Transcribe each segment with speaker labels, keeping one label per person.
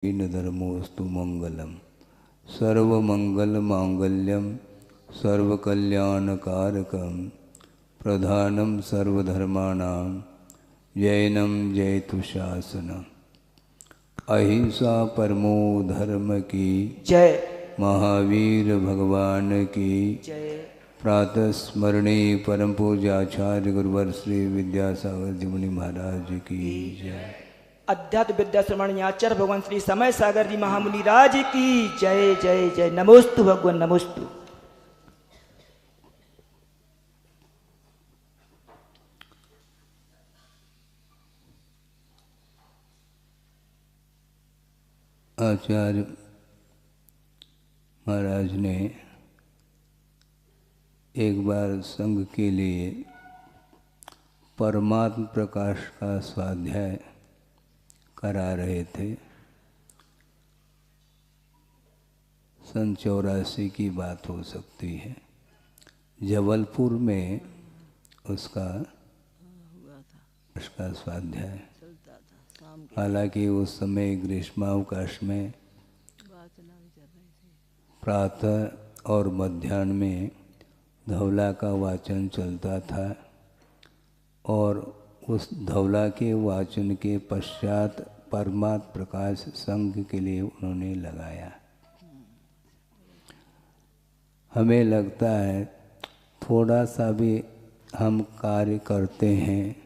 Speaker 1: धर्मोस्तु मंगलम सर्वमंगलमांगल्यम सर्वकल्याणकारकम प्रधानम सर्वधर्माणां जैनम जयतु शासनम। अहिंसा परमो धर्म की
Speaker 2: जय।
Speaker 1: महावीर भगवान की
Speaker 2: जय।
Speaker 1: प्रातः स्मरणीय परम पूज्याचार्य गुरुवर श्री विद्यासागर जी मुनि महाराज की जय।
Speaker 2: अध्यात्म विद्या श्रवण आचार्य भगवान श्री समय सागर जी महामुनि राज की जय जय जय। नमोस्तु भगवान नमोस्तु।
Speaker 1: आचार्य महाराज ने एक बार संघ के लिए परमात्म प्रकाश का स्वाध्याय करा रहे थे। 84 की बात हो सकती है। जबलपुर में उसका स्वाध्याय, हालांकि उस समय ग्रीष्मावकाश में प्रातः और मध्याह्न में धवला का वाचन चलता था और उस धवला के वाचन के पश्चात परमात्म प्रकाश संघ के लिए उन्होंने लगाया। हमें लगता है थोड़ा सा भी हम कार्य करते हैं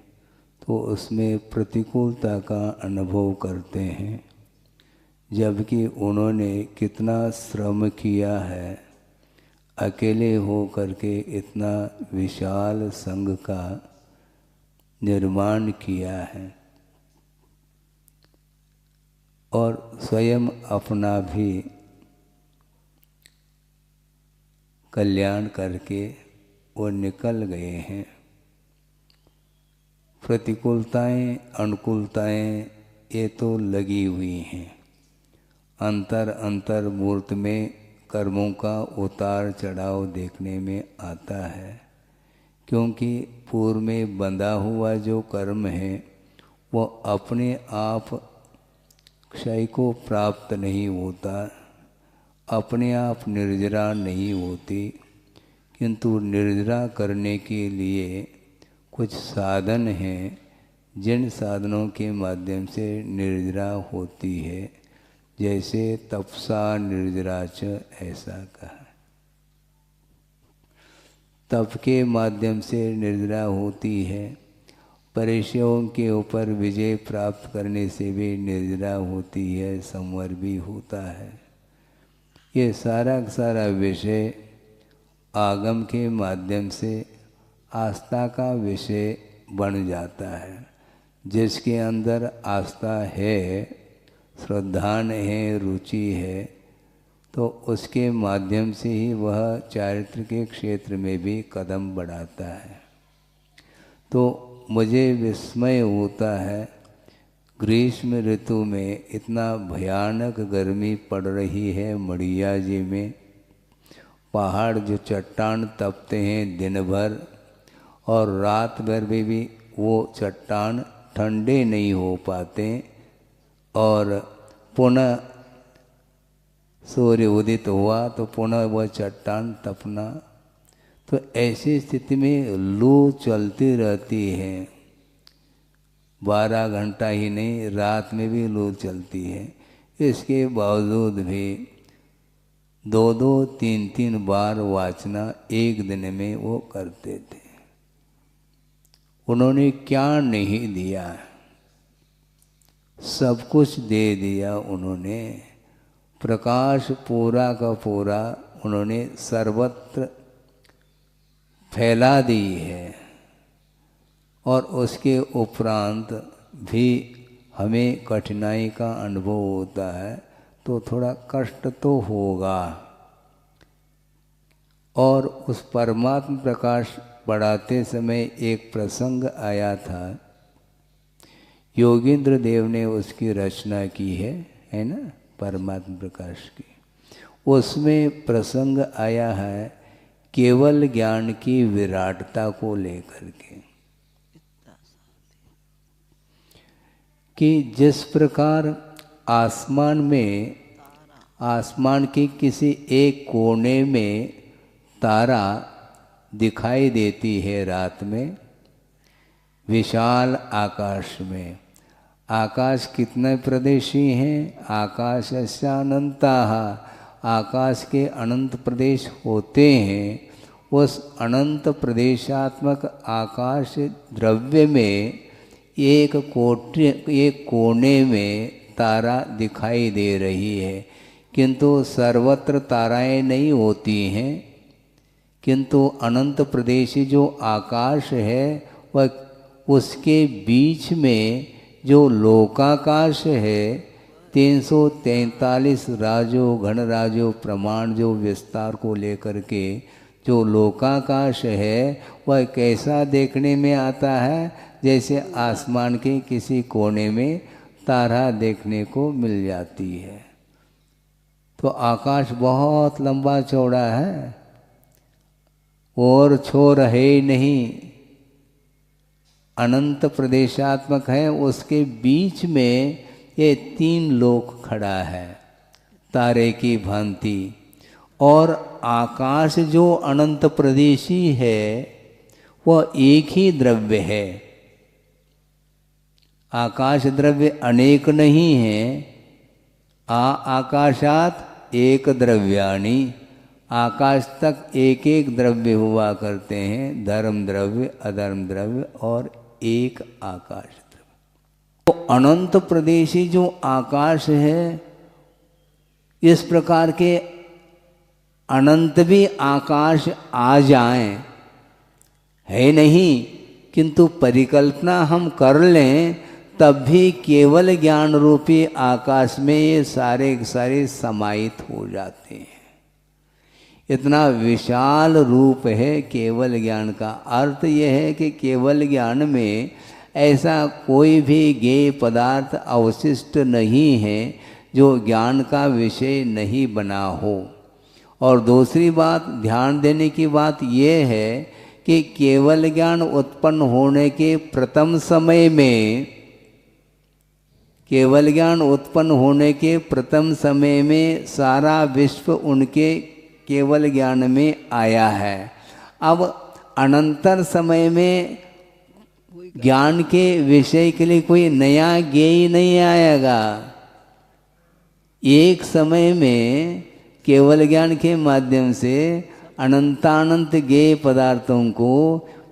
Speaker 1: तो उसमें प्रतिकूलता का अनुभव करते हैं, जबकि उन्होंने कितना श्रम किया है, अकेले हो करके इतना विशाल संघ का निर्माण किया है और स्वयं अपना भी कल्याण करके वो निकल गए हैं। प्रतिकूलताएं अनुकूलताएं ये तो लगी हुई हैं। अंतर अंतर मूर्त में कर्मों का उतार चढ़ाव देखने में आता है, क्योंकि पूर्व में बंधा हुआ जो कर्म है वो अपने आप क्षय को प्राप्त नहीं होता, अपने आप निर्जरा नहीं होती, किंतु निर्जरा करने के लिए कुछ साधन हैं जिन साधनों के माध्यम से निर्जरा होती है। जैसे तपसा निर्जराच ऐसा कहा। तप के माध्यम से निर्जरा होती है, परिचयों के ऊपर विजय प्राप्त करने से भी निर्जरा होती है, संवर भी होता है। ये सारा सारा विषय आगम के माध्यम से आस्था का विषय बन जाता है। जिसके अंदर आस्था है, श्रद्धा है, रुचि है, तो उसके माध्यम से ही वह चारित्र के क्षेत्र में भी कदम बढ़ाता है। तो मुझे विस्मय होता है, ग्रीष्म ऋतु में इतना भयानक गर्मी पड़ रही है मड़िया जी में, पहाड़ जो चट्टान तपते हैं दिन भर और रात भर में भी वो चट्टान ठंडे नहीं हो पाते और पुनः सूर्य उदित हुआ तो पुनः वह चट्टान तपना। तो ऐसी स्थिति में लू चलती रहती है, 12 घंटा ही नहीं रात में भी लू चलती है। इसके बावजूद भी 2-2 3-3 बार वाचना एक दिन में वो करते थे। उन्होंने क्या नहीं दिया, सब कुछ दे दिया उन्होंने। प्रकाश पूरा का पूरा उन्होंने सर्वत्र फैला दी है और उसके उपरांत भी हमें कठिनाई का अनुभव होता है तो थोड़ा कष्ट तो होगा। और उस परमात्म प्रकाश बढ़ाते समय एक प्रसंग आया था, योगेंद्र देव ने उसकी रचना की है ना, परमात्म प्रकाश की। उसमें प्रसंग आया है केवल ज्ञान की विराटता को लेकर के, कि जिस प्रकार आसमान के किसी एक कोने में तारा दिखाई देती है रात में, विशाल आकाश में। आकाश कितने प्रदेशी हैं? आकाशस्य अनंताः, आकाश के अनंत प्रदेश होते हैं। उस अनंत प्रदेशात्मक आकाश द्रव्य में एक कोने में तारा दिखाई दे रही है, किंतु सर्वत्र ताराएं नहीं होती हैं। किंतु अनंत प्रदेशी जो आकाश है वह उसके बीच में जो लोकाकाश है, 343 राजो घन राजो प्रमाण जो विस्तार को लेकर के जो लोकाकाश है, वह कैसा देखने में आता है? जैसे आसमान के किसी कोने में तारा देखने को मिल जाती है। तो आकाश बहुत लंबा चौड़ा है और छोर है ही नहीं, अनंत प्रदेशात्मक है। उसके बीच में ये 3 लोक खड़ा है तारे की भांति। और आकाश जो अनंत प्रदेशी है वह एक ही द्रव्य है। आकाश द्रव्य अनेक नहीं है। आकाशात एक द्रव्याणि, आकाश तक एक एक द्रव्य हुआ करते हैं, धर्म द्रव्य अधर्म द्रव्य और एक आकाश द्रव्य। तो अनंत प्रदेशी जो आकाश है, इस प्रकार के अनंत भी आकाश आ जाएं है नहीं, किंतु परिकल्पना हम कर लें तब भी केवल ज्ञान रूपी आकाश में ये सारे सारे समाहित हो जाते हैं। इतना विशाल रूप है केवल ज्ञान का। अर्थ यह है कि केवल ज्ञान में ऐसा कोई भी ज्ञेय पदार्थ अवशिष्ट नहीं है जो ज्ञान का विषय नहीं बना हो। और दूसरी बात ध्यान देने की बात यह है कि केवल ज्ञान उत्पन्न होने के प्रथम समय में, केवल ज्ञान उत्पन्न होने के प्रथम समय में सारा विश्व उनके केवल ज्ञान में आया है। अब अनंतर समय में ज्ञान के विषय के लिए कोई नया ज्ञेय नहीं आएगा। एक समय में केवल ज्ञान के माध्यम से अनंतानंत ज्ञेय पदार्थों को,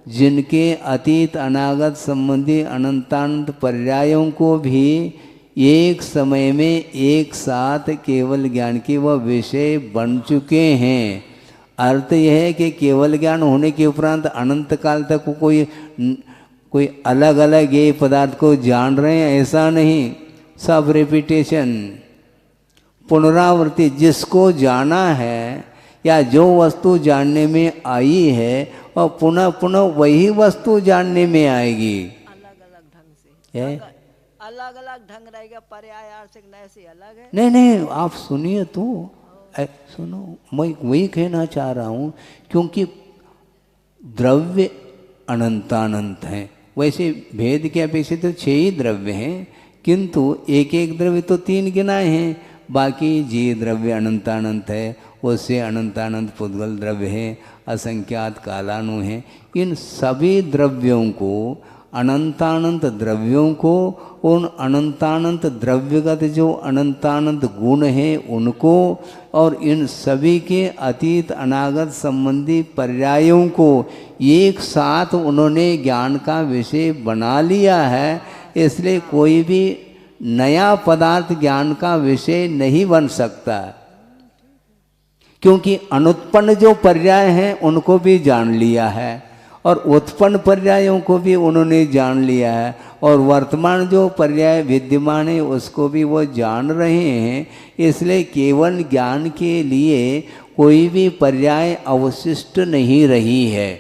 Speaker 1: जिनके अतीत अनागत संबंधी अनंतानंत पर्यायों को भी एक समय में एक साथ केवल ज्ञान के वह विषय बन चुके हैं। अर्थ यह है कि केवल ज्ञान होने के उपरांत अनंत काल तक कोई अलग अलग ज्ञेय पदार्थ को जान रहे हैं, ऐसा नहीं। सब रिपीटेशन, पुनरावृत्ति। जिसको जाना है या जो वस्तु जानने में आई है और पुनः पुनः वही वस्तु जानने में आएगी।
Speaker 3: अलग अलग ढंग से, अलग अलग ढंग रहेगा, पर्यायार्थिक नए से अलग है।
Speaker 1: नहीं नहीं, आप सुनिए तो, सुनो, मैं वही कहना चाह रहा हूँ, क्योंकि द्रव्य अनंतानंत हैं। वैसे भेद के अपेक्षा तो 6 ही द्रव्य हैं, किंतु एक एक द्रव्य तो 3 गिनाए हैं। बाकी जी द्रव्य अनंतानंत है, उससे अनंतानंत पुद्गल द्रव्य है, असंख्यात कालानु हैं। इन सभी द्रव्यों को, अनंतानंत द्रव्यों को, उन अनंतानंत द्रव्यगत जो अनंतानंत गुण हैं उनको, और इन सभी के अतीत अनागत संबंधी पर्यायों को एक साथ उन्होंने ज्ञान का विषय बना लिया है। इसलिए कोई भी नया पदार्थ ज्ञान का विषय नहीं बन सकता, क्योंकि अनुत्पन्न जो पर्याय हैं उनको भी जान लिया है और उत्पन्न पर्यायों को भी उन्होंने जान लिया है, और वर्तमान जो पर्याय विद्यमान है उसको भी वो जान रहे हैं। इसलिए केवल ज्ञान के लिए कोई भी पर्याय अवशिष्ट नहीं रही है।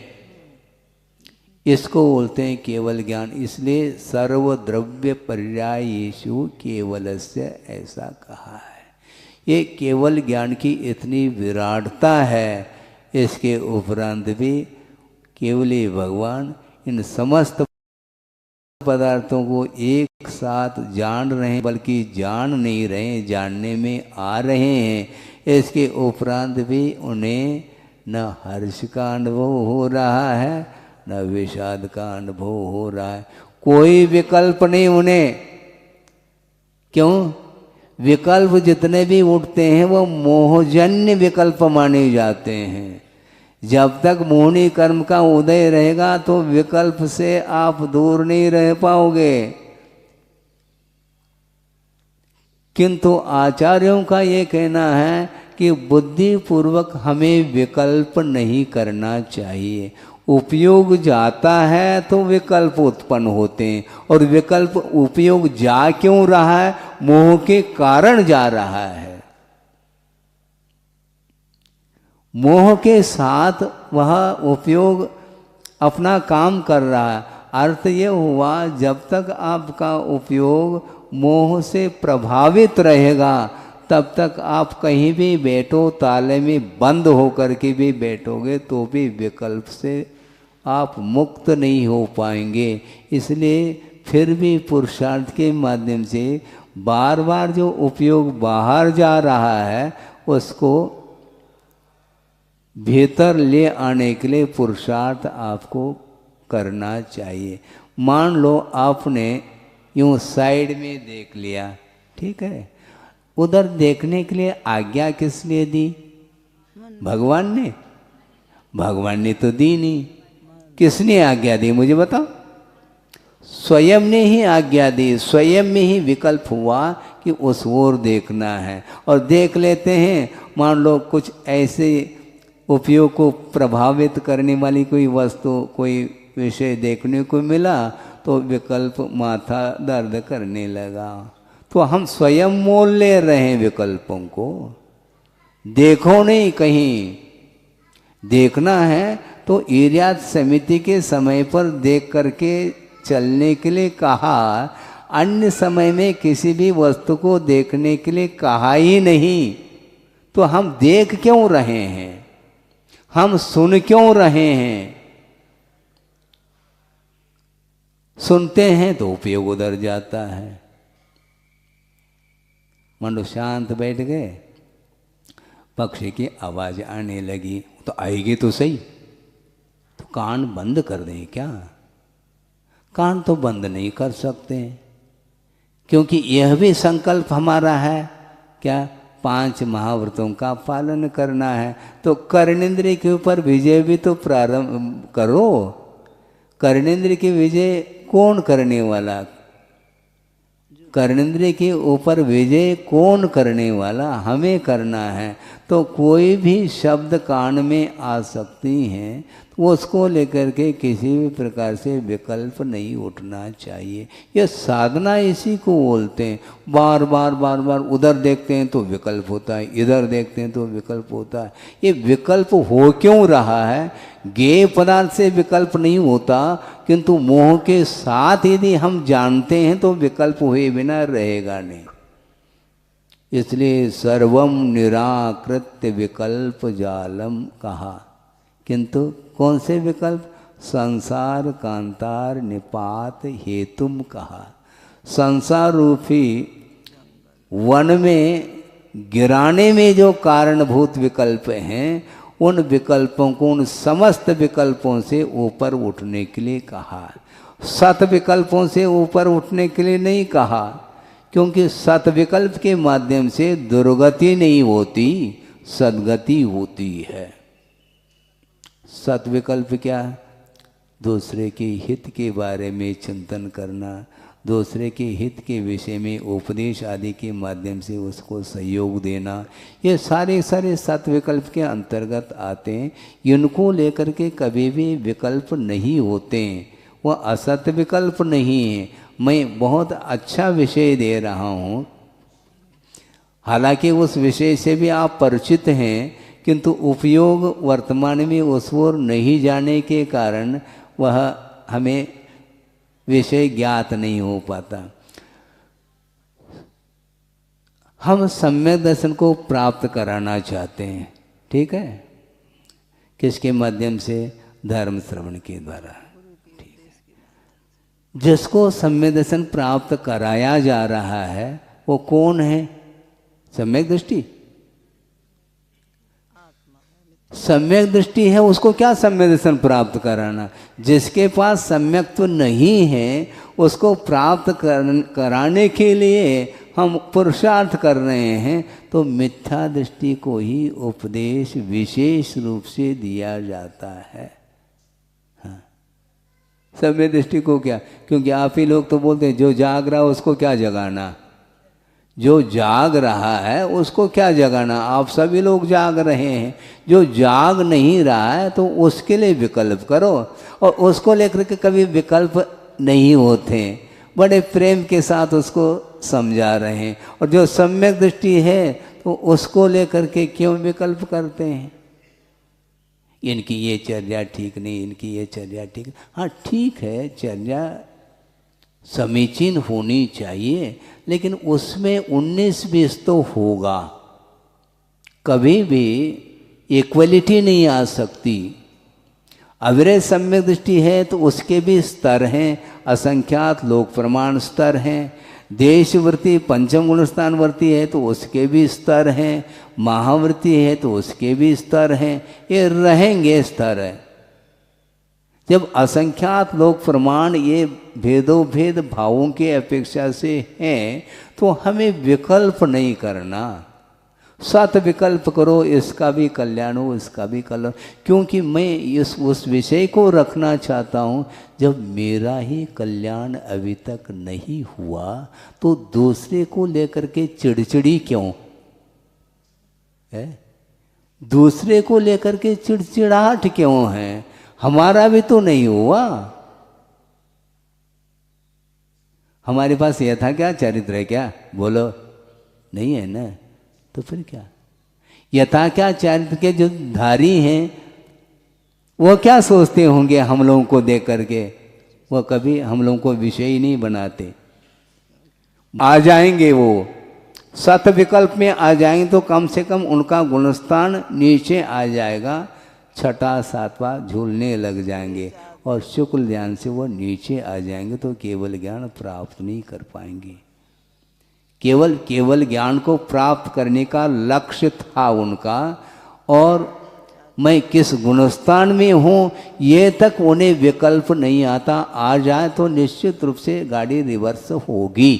Speaker 1: इसको बोलते हैं केवल ज्ञान। इसलिए सर्वद्रव्य पर्यायेषु केवलस्य ऐसा कहा है। ये केवल ज्ञान की इतनी विराटता है। इसके उपरांत भी केवली भगवान इन समस्त पदार्थों को एक साथ जान रहे हैं, बल्कि जान नहीं रहे, जानने में आ रहे हैं। इसके उपरांत भी उन्हें न हर्ष का अनुभव हो रहा है, न विषाद का अनुभव हो रहा है। कोई विकल्प नहीं उन्हें। क्यों? विकल्प जितने भी उठते हैं वो मोहजन्य विकल्प माने जाते हैं। जब तक मोहनी कर्म का उदय रहेगा तो विकल्प से आप दूर नहीं रह पाओगे। किंतु आचार्यों का ये कहना है कि बुद्धिपूर्वक हमें विकल्प नहीं करना चाहिए। उपयोग जाता है तो विकल्प उत्पन्न होते हैं, और विकल्प उपयोग जा क्यों रहा है? मोह के कारण जा रहा है। मोह के साथ वह उपयोग अपना काम कर रहा है। अर्थ ये हुआ, जब तक आपका उपयोग मोह से प्रभावित रहेगा तब तक आप कहीं भी बैठो, ताले में बंद होकर के भी बैठोगे तो भी विकल्प से आप मुक्त नहीं हो पाएंगे। इसलिए फिर भी पुरुषार्थ के माध्यम से बार बार जो उपयोग बाहर जा रहा है उसको भीतर ले आने के लिए पुरुषार्थ आपको करना चाहिए। मान लो आपने यूं साइड में देख लिया, ठीक है, उधर देखने के लिए आज्ञा किस लिए दी? भगवान ने। भगवान ने तो दी नहीं। किसने आज्ञा दी मुझे बताओ? स्वयं ने ही आज्ञा दी। स्वयं में ही विकल्प हुआ कि उस ओर देखना है, और देख लेते हैं। मान लो कुछ ऐसे उपयोग को प्रभावित करने वाली कोई वस्तु, कोई विषय देखने को मिला तो विकल्प माथा दर्द करने लगा। तो हम स्वयं मोल ले रहे हैं विकल्पों को। देखो नहीं, कहीं देखना है तो इर्याद समिति के समय पर देख करके चलने के लिए कहा। अन्य समय में किसी भी वस्तु को देखने के लिए कहा ही नहीं। तो हम देख क्यों रहे हैं? हम सुन क्यों रहे हैं? सुनते हैं तो उपयोग उधर जाता है। मान लो शांत बैठ गए, पक्षी की आवाज आने लगी, तो आएगी तो सही। तो कान बंद कर दें क्या? कान तो बंद नहीं कर सकते, क्योंकि यह भी संकल्प हमारा है क्या? 5 महाव्रतों का पालन करना है। तो कर्णेंद्रिय के ऊपर विजय भी तो प्रारंभ करो। कर्णेंद्रिय की विजय कौन करने वाला? कर्णेंद्रिय के ऊपर विजय कौन करने वाला? हमें करना है। तो कोई भी शब्द कान में आ सकती हैं, तो उसको लेकर के किसी भी प्रकार से विकल्प नहीं उठना चाहिए। यह साधना इसी को बोलते हैं। बार बार बार बार उधर देखते हैं तो विकल्प होता है, इधर देखते हैं तो विकल्प होता है। ये विकल्प हो क्यों रहा है? ज्ञेय पदार्थ से विकल्प नहीं होता, किंतु मोह के साथ यदि हम जानते हैं तो विकल्प हुए बिना रहेगा नहीं। इसलिए सर्वम निराकृत्य विकल्प जालम कहा। किंतु कौन से विकल्प? संसार कांतार निपात हेतुम कहा। संसार रूपी वन में गिराने में जो कारणभूत विकल्प हैं, उन विकल्पों को, उन समस्त विकल्पों से ऊपर उठने के लिए कहा। सत विकल्पों से ऊपर उठने के लिए नहीं कहा, क्योंकि सत विकल्प के माध्यम से दुर्गति नहीं होती, सद्गति होती है। सत विकल्प क्या है? दूसरे के हित के बारे में चिंतन करना, दूसरे के हित के विषय में उपदेश आदि के माध्यम से उसको सहयोग देना, ये सारे सारे सत विकल्प के अंतर्गत आते हैं। इनको लेकर के कभी भी विकल्प नहीं होते हैं, वह असत विकल्प नहीं है। मैं बहुत अच्छा विषय दे रहा हूँ, हालांकि उस विषय से भी आप परिचित हैं, किंतु उपयोग वर्तमान में उस ओर नहीं जाने के कारण वह हमें विषय ज्ञात नहीं हो पाता। हम सम्यक दर्शन को प्राप्त कराना चाहते हैं, ठीक है? किसके माध्यम से? धर्म श्रवण के द्वारा। ठीक है। जिसको सम्यक दर्शन प्राप्त कराया जा रहा है वो कौन है? सम्यक दृष्टि। सम्यक दृष्टि है, उसको क्या सम्यक दर्शन प्राप्त कराना? जिसके पास सम्यक्त्व नहीं है उसको प्राप्त कराने के लिए हम पुरुषार्थ कर रहे हैं, तो मिथ्या दृष्टि को ही उपदेश विशेष रूप से दिया जाता है। हाँ, सम्यक दृष्टि को क्या? क्योंकि आप ही लोग तो बोलते हैं जो जाग रहा है उसको क्या जगाना, जो जाग रहा है उसको क्या जगाना। आप सभी लोग जाग रहे हैं, जो जाग नहीं रहा है तो उसके लिए विकल्प करो। और उसको लेकर के कभी विकल्प नहीं होते, बड़े प्रेम के साथ उसको समझा रहे हैं। और जो सम्यक दृष्टि है तो उसको लेकर के क्यों विकल्प करते हैं? इनकी ये चर्या ठीक नहीं, इनकी ये चर्या ठीक। हाँ ठीक है, चर्या समीचीन होनी चाहिए, लेकिन उसमें 19-20 तो होगा। कभी भी इक्वलिटी नहीं आ सकती। अविरत सम्यक दृष्टि है तो उसके भी स्तर हैं, असंख्यात लोक प्रमाण स्तर हैं। देशवृत्ति पंचम गुण स्थान वृत्ति है तो उसके भी स्तर हैं, महावृत्ति है तो उसके भी स्तर हैं, ये रहेंगे स्तर है। जब असंख्यात लोक प्रमाण ये भेदोभेद भावों के अपेक्षा से हैं तो हमें विकल्प नहीं करना। सत विकल्प करो, इसका भी कल्याण हो, इसका भी कल्याण। क्योंकि मैं उस विषय को रखना चाहता हूँ, जब मेरा ही कल्याण अभी तक नहीं हुआ तो दूसरे को लेकर के चिड़चिड़ी क्यों है? दूसरे को लेकर के चिड़चिड़ाहट क्यों है? हमारा भी तो नहीं हुआ। हमारे पास यह था क्या चरित्र है क्या? बोलो, नहीं है ना, तो फिर क्या? यथा क्या चरित्र के जो धारी हैं वो क्या सोचते होंगे हम लोगों को देख करके? वो कभी हम लोगों को विषय ही नहीं बनाते। आ जाएंगे वो सत विकल्प में आ जाएंगे तो कम से कम उनका गुणस्थान नीचे आ जाएगा, छठा सातवां झूलने लग जाएंगे और शुक्ल ज्ञान से वो नीचे आ जाएंगे, तो केवल ज्ञान प्राप्त नहीं कर पाएंगे। केवल ज्ञान को प्राप्त करने का लक्ष्य था उनका, और मैं किस गुणस्थान में हूँ ये तक उन्हें विकल्प नहीं आता। आ जाए तो निश्चित रूप से गाड़ी रिवर्स होगी।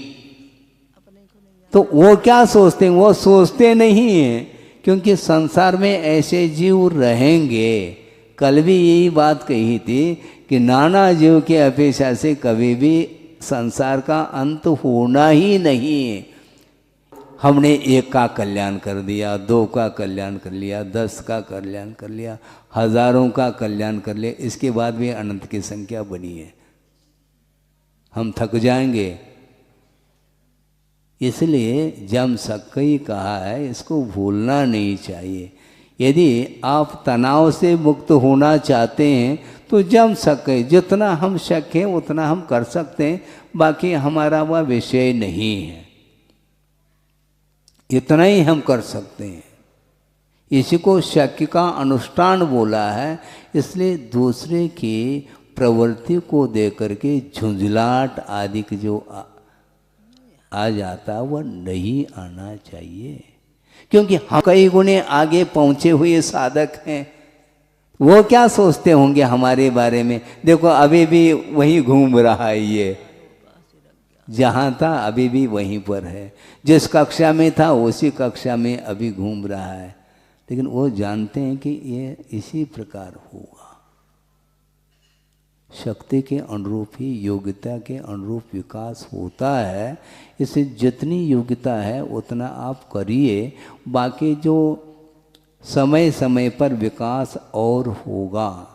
Speaker 1: तो वो क्या सोचते हैं? वो सोचते नहीं हैं, क्योंकि संसार में ऐसे जीव रहेंगे। कल भी यही बात कही थी कि नाना जीव के अपेक्षा से कभी भी संसार का अंत होना ही नहीं है। हमने एक का कल्याण कर दिया, 2 का कल्याण कर लिया, 10 का कल्याण कर लिया, हजारों का कल्याण कर लिया, इसके बाद भी अनंत की संख्या बनी है। हम थक जाएंगे। इसलिए जम सक्कई कहा है, इसको भूलना नहीं चाहिए। यदि आप तनाव से मुक्त होना चाहते हैं तो जम सक्कई, जितना हम शक्य हैं उतना हम कर सकते हैं, बाकी हमारा वह विषय नहीं है, इतना ही हम कर सकते हैं। इसी को शक्य का अनुष्ठान बोला है। इसलिए दूसरे की प्रवृत्ति को देकर के झुंझलाहट आदि की जो आ जाता वह नहीं आना चाहिए, क्योंकि हम कई गुने आगे पहुंचे हुए साधक हैं। वो क्या सोचते होंगे हमारे बारे में? देखो अभी भी वही घूम रहा है, ये जहाँ था अभी भी वहीं पर है, जिस कक्षा में था उसी कक्षा में अभी घूम रहा है। लेकिन वो जानते हैं कि ये इसी प्रकार होगा। शक्ति के अनुरूप ही योग्यता के अनुरूप विकास होता है। इसे जितनी योग्यता है उतना आप करिए, बाकी जो समय समय पर विकास और होगा।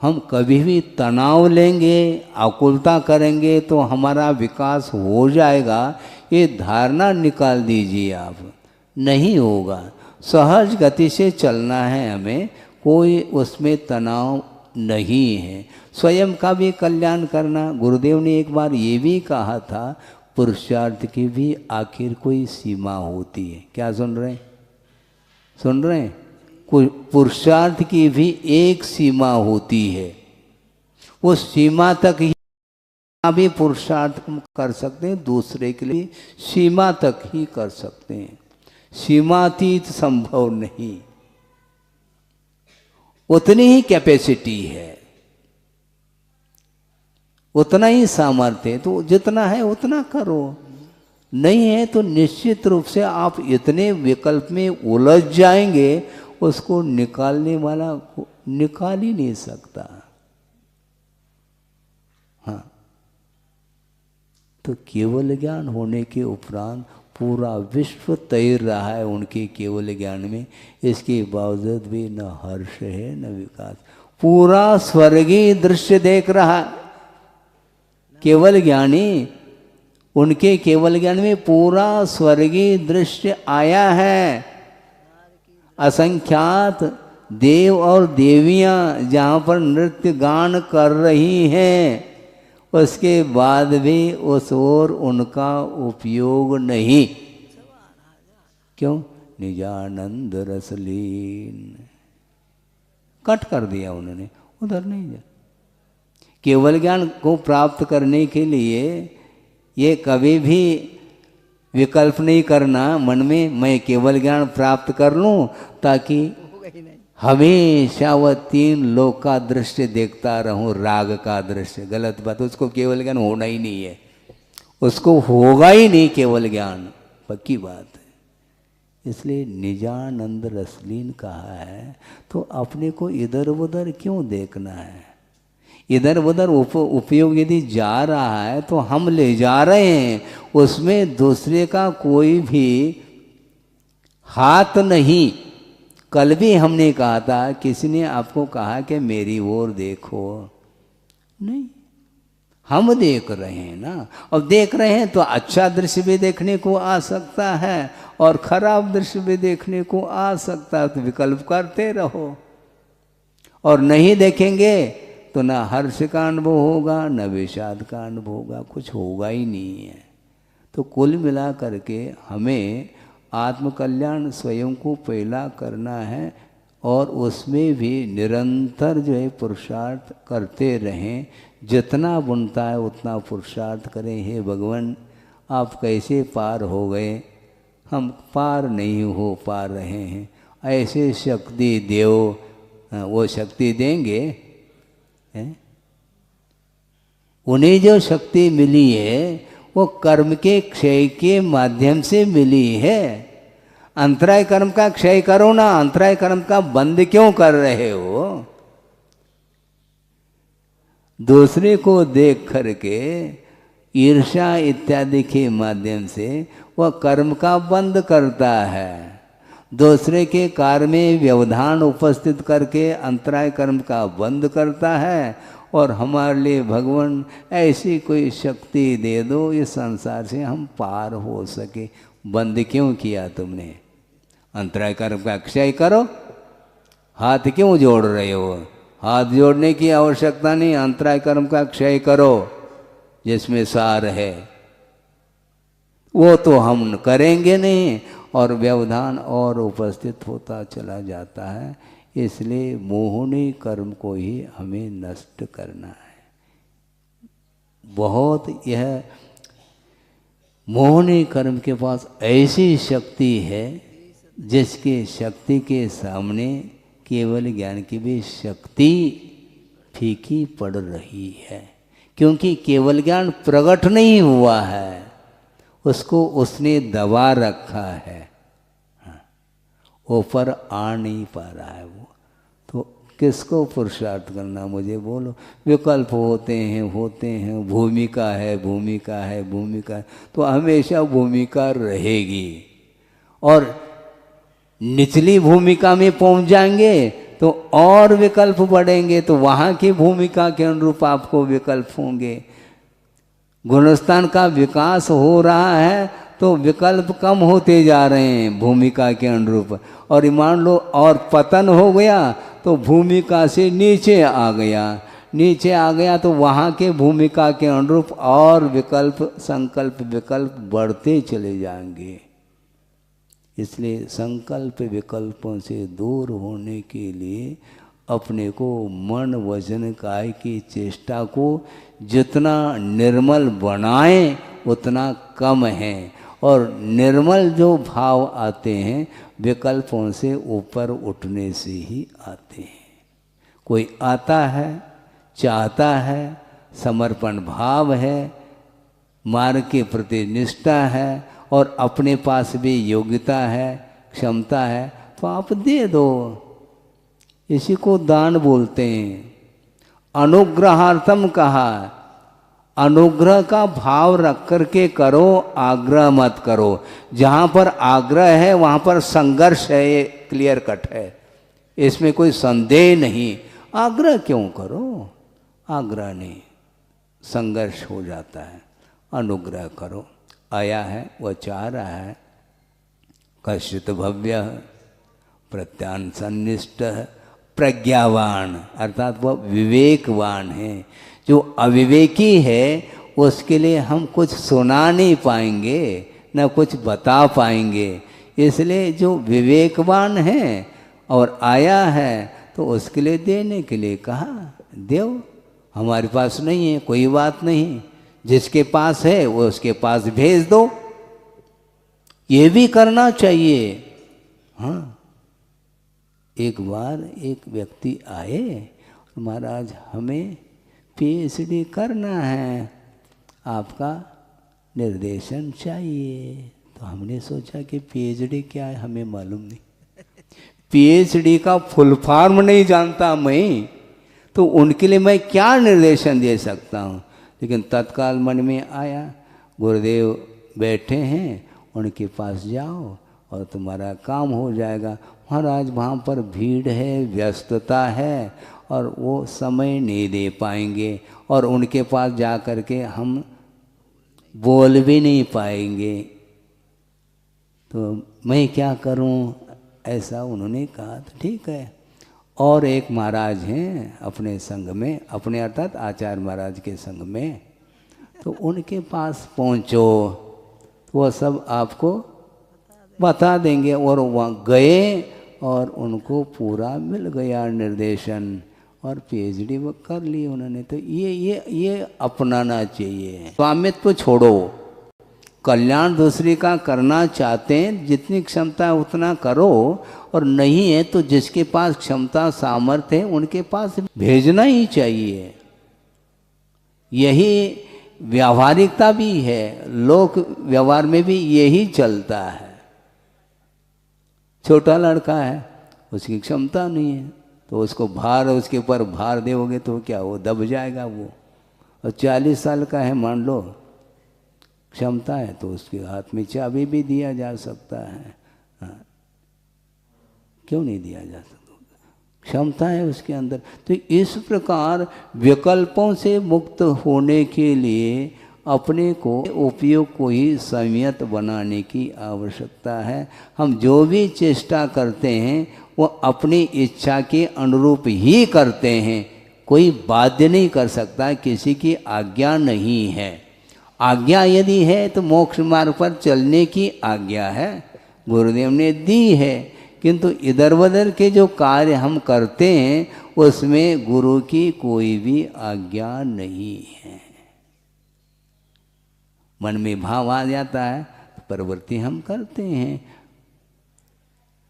Speaker 1: हम कभी भी तनाव लेंगे, आकुलता करेंगे तो हमारा विकास हो जाएगा, ये धारणा निकाल दीजिए आप। नहीं होगा। सहज गति से चलना है हमें, कोई उसमें तनाव नहीं है। स्वयं का भी कल्याण करना। गुरुदेव ने एक बार ये भी कहा था, पुरुषार्थ की भी आखिर कोई सीमा होती है। क्या सुन रहे हैं? सुन रहे हैं? पुरुषार्थ की भी एक सीमा होती है। वो सीमा तक ही भी पुरुषार्थ कर सकते हैं, दूसरे के लिए सीमा तक ही कर सकते हैं, सीमातीत संभव नहीं। उतनी ही कैपेसिटी है, उतना ही सामर्थ्य है, तो जितना है उतना करो। नहीं है तो निश्चित रूप से आप इतने विकल्प में उलझ जाएंगे, उसको निकालने वाला निकाल ही नहीं सकता। हाँ, तो केवल ज्ञान होने के उपरांत पूरा विश्व तैर रहा है उनके केवल ज्ञान में, इसके बावजूद भी न हर्ष है न विकास। पूरा स्वर्गीय दृश्य देख रहा केवल ज्ञानी, उनके केवल ज्ञान में पूरा स्वर्गीय दृश्य आया है। असंख्यात देव और देवियां जहाँ पर नृत्य गान कर रही हैं, उसके बाद भी उस ओर उनका उपयोग नहीं। क्यों? निजानंद रसलीन कट कर दिया उन्होंने, उधर नहीं जा। केवल ज्ञान को प्राप्त करने के लिए ये कभी भी विकल्प नहीं करना मन में, मैं केवल ज्ञान प्राप्त कर लूं ताकि हमेशा वह तीन लोक का दृश्य देखता रहूं, राग का दृश्य। गलत बात, उसको केवल ज्ञान होना ही नहीं है, उसको होगा ही नहीं केवल ज्ञान, पक्की बात है। इसलिए निजानंद रसलीन कहा है, तो अपने को इधर उधर क्यों देखना है? इधर उधर उपयोग यदि जा रहा है तो हम ले जा रहे हैं, उसमें दूसरे का कोई भी हाथ नहीं। कल भी हमने कहा था, किसी ने आपको कहा कि मेरी ओर देखो, नहीं, हम देख रहे हैं ना। और देख रहे हैं तो अच्छा दृश्य भी देखने को आ सकता है और खराब दृश्य भी देखने को आ सकता है, तो विकल्प करते रहो। और नहीं देखेंगे तो ना हर्ष का अनुभव होगा, न विषाद का अनुभव होगा, कुछ होगा ही नहीं है। तो कुल मिला करके हमें आत्मकल्याण स्वयं को पहला करना है, और उसमें भी निरंतर जो है पुरुषार्थ करते रहें। जितना बनता है उतना पुरुषार्थ करें। हे भगवान, आप कैसे पार हो गए, हम पार नहीं हो पा रहे हैं, ऐसे शक्ति देव। वो शक्ति देंगे, उन्हें जो शक्ति मिली है वो कर्म के क्षय के माध्यम से मिली है। अंतराय कर्म का क्षय करो ना, अंतराय कर्म का बंद क्यों कर रहे हो? दूसरे को देख करके ईर्ष्या इत्यादि के माध्यम से वह कर्म का बंद करता है। दूसरे के कार्य में व्यवधान उपस्थित करके अंतराय कर्म का बंद करता है। और हमारे लिए भगवान ऐसी कोई शक्ति दे दो इस संसार से हम पार हो सके। बंद क्यों किया तुमने? अंतराय कर्म का क्षय करो। हाथ क्यों जोड़ रहे हो? हाथ जोड़ने की आवश्यकता नहीं, अंतराय कर्म का क्षय करो जिसमें सार है। वो तो हम करेंगे नहीं और व्यवधान और उपस्थित होता चला जाता है। इसलिए मोहनी कर्म को ही हमें नष्ट करना है। बहुत यह मोहनी कर्म के पास ऐसी शक्ति है जिसकी शक्ति के सामने केवल ज्ञान की भी शक्ति फीकी पड़ रही है। क्योंकि केवल ज्ञान प्रकट नहीं हुआ है, उसको उसने दबा रखा है, ऊपर आ नहीं पा रहा है वो। तो किसको पुरुषार्थ करना, मुझे बोलो। विकल्प होते हैं, भूमिका है, तो हमेशा भूमिका रहेगी। और निचली भूमिका में पहुंच जाएंगे तो और विकल्प बढ़ेंगे, तो वहाँ की भूमिका के अनुरूप आपको विकल्प होंगे। गुणस्थान का विकास हो रहा है तो विकल्प कम होते जा रहे हैं भूमिका के अनुरूप। और मान लो और पतन हो गया तो भूमिका से नीचे आ गया तो वहाँ के भूमिका के अनुरूप और संकल्प विकल्प बढ़ते चले जाएंगे। इसलिए संकल्प विकल्पों से दूर होने के लिए अपने को मन वचन काय की चेष्टा को जितना निर्मल बनाएं उतना कम है। और निर्मल जो भाव आते हैं विकल्पों से ऊपर उठने से ही आते हैं। कोई आता है, चाहता है, समर्पण भाव है, मार्ग के प्रति निष्ठा है और अपने पास भी योग्यता है, क्षमता है, तो आप दे दो। इसी को दान बोलते हैं। अनुग्रहार्थम कहा, अनुग्रह का भाव रख करके करो, आग्रह मत करो। जहाँ पर आग्रह है वहाँ पर संघर्ष है, ये क्लियर कट है, इसमें कोई संदेह नहीं। आग्रह क्यों करो? आग्रह नहीं, संघर्ष हो जाता है। अनुग्रह करो। आया है, वह चाह रहा है, कश्चित भव्य प्रत्यान सन्निष्ठ प्रज्ञावान, अर्थात वह विवेकवान है। जो अविवेकी है उसके लिए हम कुछ सुना नहीं पाएंगे, न कुछ बता पाएंगे। इसलिए जो विवेकवान है और आया है तो उसके लिए देने के लिए कहा, देव। हमारे पास नहीं है, कोई बात नहीं, जिसके पास है वो उसके पास भेज दो, ये भी करना चाहिए। हाँ, एक बार एक व्यक्ति आए, महाराज हमें पीएचडी करना है, आपका निर्देशन चाहिए। तो हमने सोचा कि पीएचडी क्या है, हमें मालूम नहीं, पीएचडी का फुल फॉर्म नहीं जानता मैं, तो उनके लिए मैं क्या निर्देशन दे सकता हूँ। लेकिन तत्काल मन में आया, गुरुदेव बैठे हैं, उनके पास जाओ और तुम्हारा काम हो जाएगा। महाराज वहाँ पर भीड़ है, व्यस्तता है और वो समय नहीं दे पाएंगे और उनके पास जा कर के हम बोल भी नहीं पाएंगे, तो मैं क्या करूं, ऐसा उन्होंने कहा। तो ठीक है। और एक महाराज हैं अपने संघ में, अपने अर्थात आचार्य महाराज के संघ में, तो उनके पास पहुंचो, वो सब आपको बता देंगे। और वहाँ गए और उनको पूरा मिल गया निर्देशन और पीएचडी वो कर ली उन्होंने। तो ये अपनाना चाहिए। स्वामित्व तो छोड़ो, कल्याण दूसरे का करना चाहते हैं, जितनी क्षमता है उतना करो, और नहीं है तो जिसके पास क्षमता सामर्थ्य है उनके पास भेजना ही चाहिए। यही व्यावहारिकता भी है, लोक व्यवहार में भी यही चलता है। छोटा लड़का है, उसकी क्षमता नहीं है, तो उसको भार, उसके ऊपर भार दोगे तो क्या वो दब जाएगा वो। और 40 साल का है मान लो, क्षमता है, तो उसके हाथ में चाबी भी दिया जा सकता है। हाँ, क्यों नहीं दिया जा सकता? क्षमता है उसके अंदर। तो इस प्रकार विकल्पों से मुक्त होने के लिए अपने को उपयोग को ही संयत बनाने की आवश्यकता है। हम जो भी चेष्टा करते हैं वो अपनी इच्छा के अनुरूप ही करते हैं, कोई बाध्य नहीं कर सकता, किसी की आज्ञा नहीं है। आज्ञा यदि है तो मोक्ष मार्ग पर चलने की आज्ञा है, गुरुदेव ने दी है, किंतु इधर उधर के जो कार्य हम करते हैं उसमें गुरु की कोई भी आज्ञा नहीं है। मन में भाव आ जाता है तो प्रवृत्ति हम करते हैं।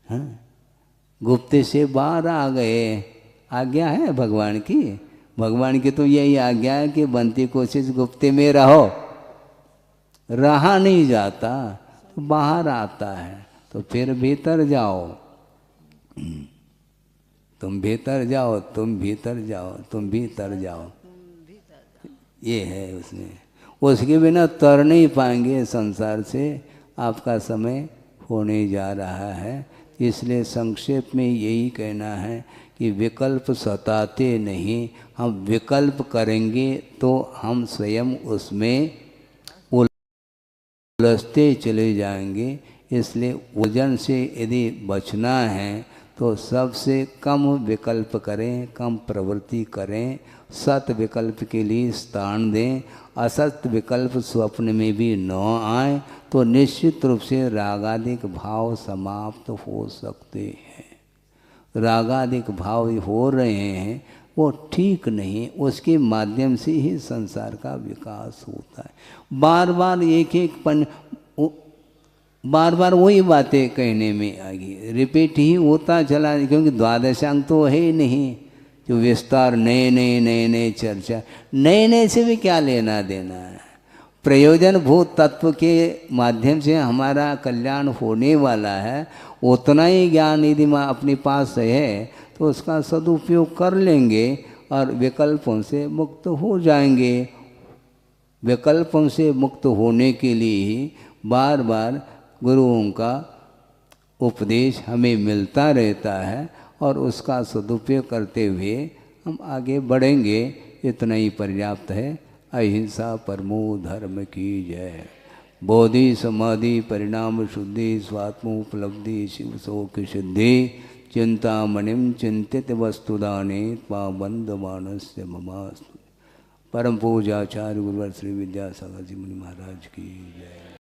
Speaker 1: हाँ, गुप्त से बाहर आ गए, आज्ञा है भगवान की। भगवान की तो यही आज्ञा है कि बनती कोशिश गुप्ते में रहो, रहा नहीं जाता तो बाहर आता है, तो फिर भीतर जाओ, तुम भीतर जाओ, तुम भीतर जाओ, तुम भीतर जाओ, ये है उसमें। उसके बिना तर नहीं पाएंगे संसार से। आपका समय होने जा रहा है, इसलिए संक्षेप में यही कहना है कि विकल्प सताते नहीं, हम विकल्प करेंगे तो हम स्वयं उसमें उलझते चले जाएंगे। इसलिए वजन से यदि बचना है तो सबसे कम विकल्प करें, कम प्रवृत्ति करें, सत विकल्प के लिए स्थान दें। असत विकल्प स्वप्न में भी न आए तो निश्चित रूप से रागादिक भाव समाप्त हो सकते हैं। रागादिक भाव हो रहे हैं वो ठीक नहीं, उसके माध्यम से ही संसार का विकास होता है। बार बार बार बार वही बातें कहने में आगे रिपीट ही होता चला, क्योंकि द्वादशांग तो है ही नहीं जो विस्तार नए नए चर्चा, नए से भी क्या लेना देना है। प्रयोजन भूत तत्व के माध्यम से हमारा कल्याण होने वाला है, उतना ही ज्ञान यदि अपने पास है तो उसका सदुपयोग कर लेंगे और विकल्पों से मुक्त हो जाएंगे। विकल्पों से मुक्त होने के लिए ही बार बार गुरुओं का उपदेश हमें मिलता रहता है और उसका सदुपयोग करते हुए हम आगे बढ़ेंगे। इतना ही पर्याप्त है। अहिंसा परमो धर्म की जय। बोधि समाधि परिणाम शुद्धि स्वात्मोपलब्धि शिव शोक सिद्धि चिंतामणिम चिंतित वस्तुदाने त्वाबंध मानस्य ममास्तु। परम पूजाचार्य गुरुवर श्री विद्यासागर जी मुनि महाराज की जय।